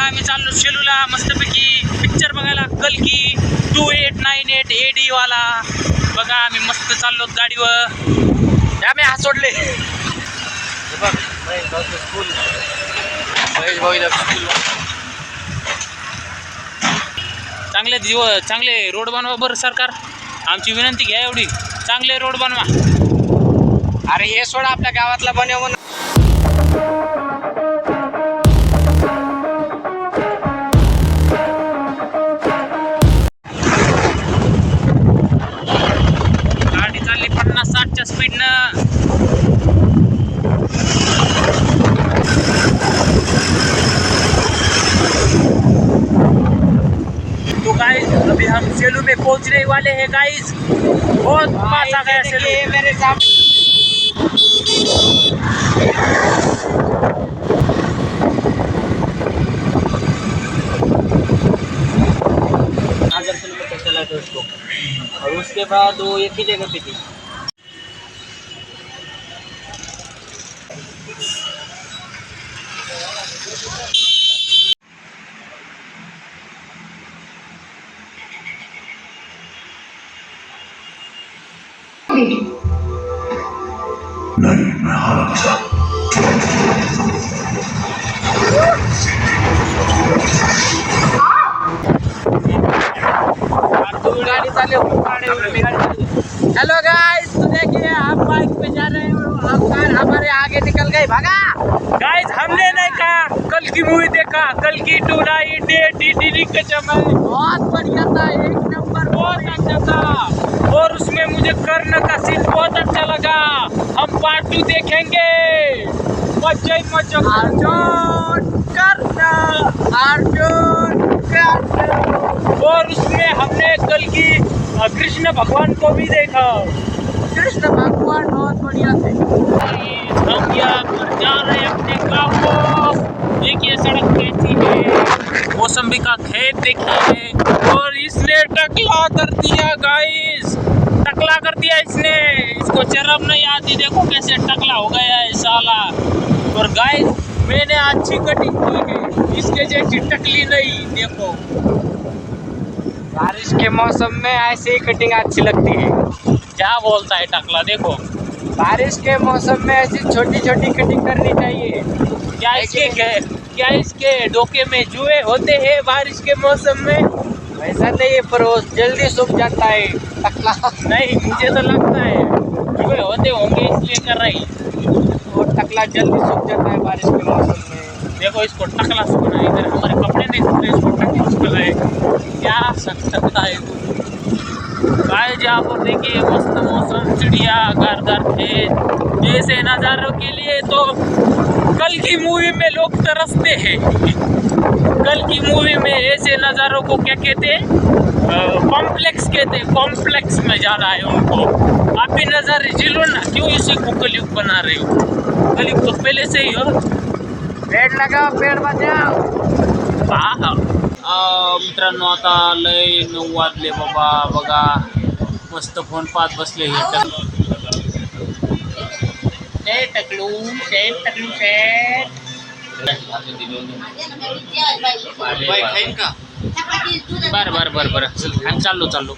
आम्ही चाललो शेलूला मस्तपैकी पिक्चर बघायला. कल्की 2898 AD वाला बघा. आम्ही मस्त चाललो गाडीवर. आम्ही हा सोडले चांगले रोड बनवा बरं सरकार. आमची विनंती घ्या एवढी, चांगले रोड बनवा. अरे हे सोडा, आपल्या गावातला बनवून गाडी चालली 50-60च्या स्पीडनं. तो गाइस अभी हम सेलू में पहुंचने वाले हैं गाइस. बहुत पास आ गया सेलू मेरे सामने. हजार किलोमीटर चला था उसको, और उसके बाद वो एक ही जगह पे थी. नहीं, मैं हारा था. गाड़ी चालू. हेलो गाइस, तो देखिए हम बाइक पे जा रहे हैं और हम कार हमारे आगे निकल गई. भागा गाइस. हमने नहीं कहा, कल की मूवी देखा. कल की 2898 के समय बहुत बढ़िया था, एक नंबर. बहुत अच्छा था. और उसमें मुझे कर्ण का सीन बहुत अच्छा लगा. हम पार्ट 2 देखेंगे. मजा ही मजा. अर्जुन कर्ण, अर्जुन कर्ण. और उसमें हमने कल की कृष्ण भगवान को भी देखा. कृष्ण भगवान बहुत बढ़िया थे. हम यहाँ पर जा रहे हैं अपने गाँव को. देखिए सड़क कैसी है, मौसम्बी का खेत देखिए. और इसने टकला कर दिया गाइस, टकला कर दिया इसने. इसको शर्म नहीं आती, देखो कैसे टकला हो गया है साला. और गाइस मैंने अच्छी कटिंग की है, इसके जैसी टकली नहीं. देखो बारिश के मौसम में ऐसे ही कटिंग अच्छी लगती है. क्या बोलता है टकला. देखो बारिश के मौसम में ऐसी छोटी छोटी कटिंग करनी चाहिए. क्या इसके डोके में जुए होते हैं बारिश के मौसम में. वैसा नहीं है, पर वो जल्दी सूख जाता है टकला. नहीं, मुझे तो लगता है जुए होते होंगे इसलिए कर रही. वो टकला जल्दी सूख जाता है बारिश के मौसम में. देखो इसको टकला सुना है. इधर हमारे कपड़े नहीं सूख रहे, इसको टकला सुना है. क्या सकता है तू. गाइस यहाँ पर देखिए मस्त मौसम, चिड़िया, घर खेत. ऐसे नज़ारों के लिए तो कल की मूवी में लोग तरसते हैं. कल की मूवी में ऐसे नज़ारों को क्या कहते हैं, कॉम्प्लेक्स कहते हैं. कॉम्प्लेक्स में जाना है उनको. आप भी नज़ारे झिलो ना, क्यों इसी को कलयुग बना रहे हो. कलयुग तो पहले से ही हो. पेड़ लगाओ, पेड़ बचाओ. हा. मित्रांनो आता लय 9 वाजले बाबा. बघा मस्त फोन पाहत बसले हे टकलू शेट. बरं आम्ही चाललो.